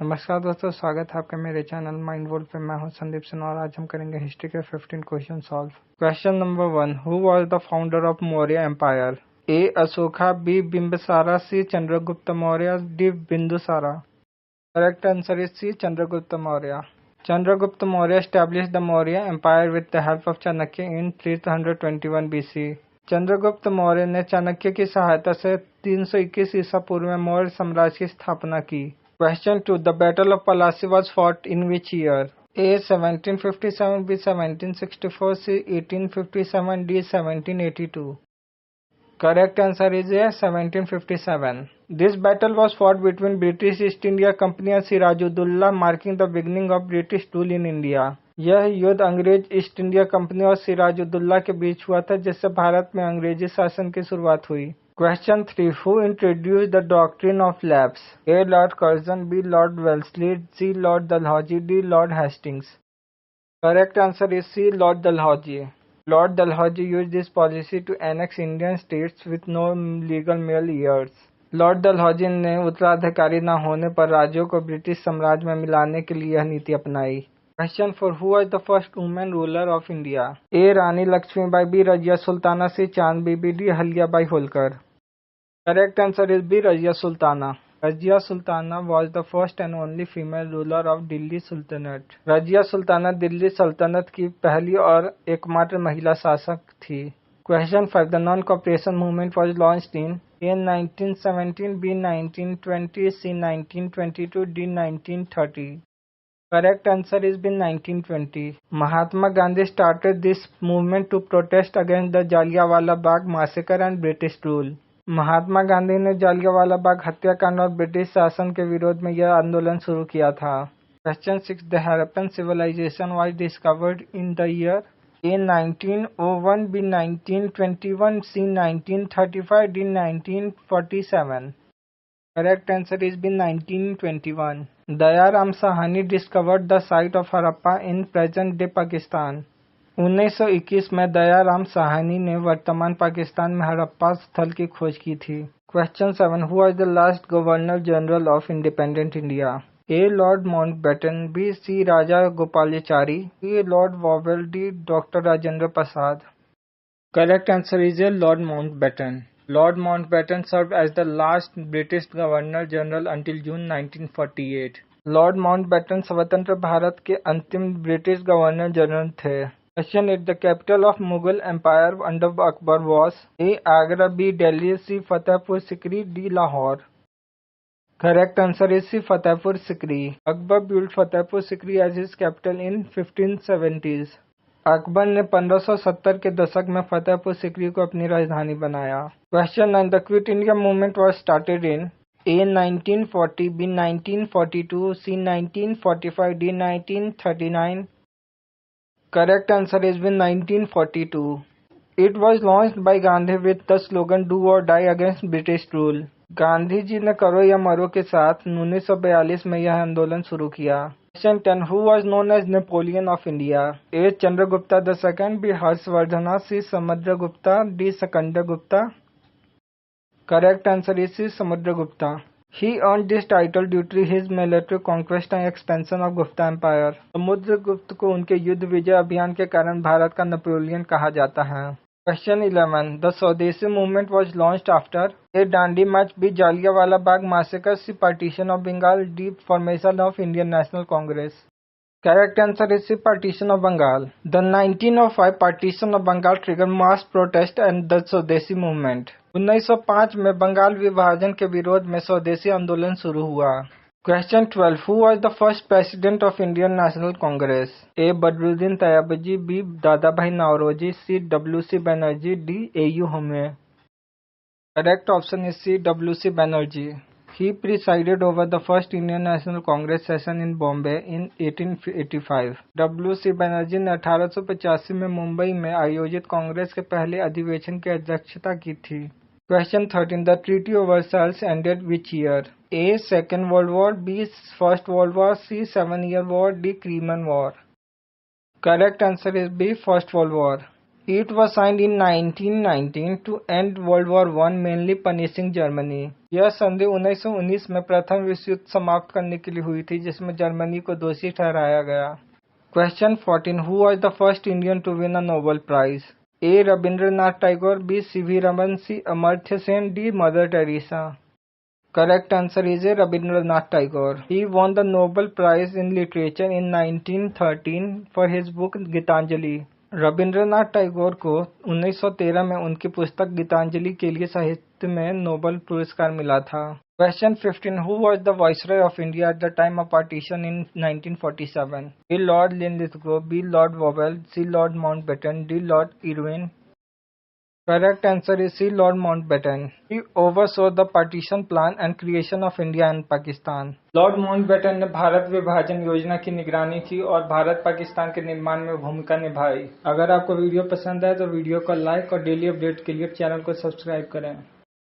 नमस्कार दोस्तों, स्वागत है आपका मेरे चैनल माइंड वर्ल्ड पे। मैं हूं संदीप सिन्हा और आज हम करेंगे हिस्ट्री के 15 question solve. Question number 1, who was the founder of Maurya empire? A Ashoka, B Bimbisara, C Chandragupta Maurya, D Bindusara. Correct answer is C Chandragupta Maurya. Chandragupta Maurya established the Maurya Empire with the help of Chanakya in 321 BC. Chandragupta Maurya ने चाणक्य की सहायता से 321 ईसा पूर्व में मौर्य साम्राज्य की स्थापना की। Question 2. The Battle of Plassey was fought in which year? A. 1757, B. 1764, C. 1857, D. 1782. Correct answer is A. 1757. This battle was fought between British East India Company and Sirajuddaulah, marking the beginning of British rule in India. यह युद्ध अंग्रेज east India company और सिराजुद्दौला के बीच हुआ था, जिससे भारत में अंग्रेजी शासन की शुरुआत हुई। Question 3. Who introduced the doctrine of lapse? A. Lord Curzon, B. Lord Wellesley, C. Lord Dalhousie, D. Lord Hastings. Correct answer is C. Lord Dalhousie. Lord Dalhousie used this policy to annex Indian states with no legal male heirs. Lord Dalhousie ने उत्तराधिकारी न होने पर राज्यों को British साम्राज्य में मिलाने के लिए यह नीति अपनाई। Question 4. Who was the first women ruler of India? A. Rani Lakshmibai, B. Razia Sultana, C. Chand Bibi, D. Ahilyabai Holkar. Correct answer is B. Razia Sultana. Razia Sultana was the first and only female ruler of Delhi Sultanate. Razia Sultana Delhi सल्तनत की पहली और एकमात्र महिला शासक थी। Question 5. The non-cooperation movement was launched in A. 1917, B. 1920, C. 1922, D. 1930. Correct answer is B. 1920. Mahatma Gandhi started this movement to protest against the Jallianwala Bagh massacre and British rule. Mahatma Gandhi ने जालियांवाला बाग हत्याकांड और ब्रिटिश शासन के विरोध में यह आंदोलन शुरू किया था। Question 6. The Harappan civilization was discovered in the year A. 1901, B. 1921, C. 1935, D. 1947. Correct answer is B. 1921. Dayaram Sahani discovered the site of Harappa in present-day Pakistan. 1921 में दयाराम साहनी ने वर्तमान पाकिस्तान में हड़प्पा स्थल की खोज की थी। Question 7. Who was the last Governor General of Independent India? A. Lord Mountbatten, B. C. Raja Gopalachari, D. Lord Wavell, D. Dr. Rajendra Prasad. Correct answer is A. Lord Mountbatten. Lord Mountbatten served as the last British Governor General until June 1948. Lord Mountbatten स्वतंत्र भारत के अंतिम British governor general थे। Question 8. The capital of Mughal Empire under Akbar was A. Agra, B. Delhi, C. Fatehpur Sikri, D. Lahore. Correct answer is C. Fatehpur Sikri. Akbar built Fatehpur Sikri as his capital in 1570s. Akbar ने 1570 के दशक में फतेहपुर सिकरी को अपनी राजधानी बनाया। Question 9. The Quit India movement was started in A. 1940, B. 1942, C. 1945, D. 1939. Correct answer is B. 1942. It was launched by Gandhi with the slogan "Do or Die against British rule." Gandhi ji ने करो या मरो के साथ 1942 में यह आंदोलन शुरू किया। Question 10. Who was known as Napoleon of India? A. Chandragupta II, B. Harshvardhana, C. Samudragupta, D. Sakandragupta. Correct answer is C. Samudragupta. He earned this title due to his military conquest and expansion of Gupta Empire. Samudragupta को उनके युद्ध विजय अभियान के कारण भारत का Napoleon कहा जाता है। Question 11. The Swadeshi movement was launched after A. Dandi March, B. Jallianwala Bagh massacre, C. Partition of Bengal, D. Formation of Indian National Congress. Correct answer is C. Partition of Bengal. The 1905 Partition of Bengal triggered mass protest and the Swadeshi movement. 1905 में बंगाल विभाजन के विरोध में स्वदेशी आंदोलन शुरू हुआ। Question 12. Who was the first president of Indian National Congress? A. Badruddin Tyabji, B. Dadabhai Naoroji, C. W.C. Banerjee, D. A.U. Homme. Correct option is C. W.C. Banerjee. He presided over the first Indian National Congress session in Bombay in 1885. W.C. Banerjee ने 1885 में मुंबई में आयोजित कांग्रेस के पहले अधिवेशन की अध्यक्षता की थी। Question 13. The Treaty of Versailles ended which year? A. Second World War, B. First World War, C. 7-Year War, D. Crimean War. Correct answer is B. First World War. It was signed in 1919 to end World War I, mainly punishing Germany. यह संधि 1919 में प्रथम विश्व युद्ध समाप्त करने के लिए हुई थी, जिसमें जर्मनी को दोषी ठहराया गया। Question 14. Who was the first Indian to win a Nobel Prize? A. Rabindranath Tagore, B. C.V. Raman, C. Amartya Sen, D. Mother Teresa. Correct answer is A. Rabindranath Tagore. He won the Nobel Prize in Literature in 1913 for his book Gitanjali. Rabindranath Tagore को 1913 में उनकी पुस्तक गीतांजलि के लिए साहित्य में Nobel पुरस्कार मिला था। Question 15. Who was the Viceroy of India at the time of partition in 1947? A. Lord Linlithgow, B. Lord Wavell, C. Lord Mountbatten, D. Lord Irwin. Correct answer is C. Lord Mountbatten. He oversaw the partition plan and creation of India and Pakistan. Lord Mountbatten ने भारत विभाजन योजना की निगरानी की और भारत पाकिस्तान के निर्माण में भूमिका निभाई। अगर आपको वीडियो पसंद आए तो वीडियो को लाइक और डेली अपडेट के लिए चैनल को सब्सक्राइब करें।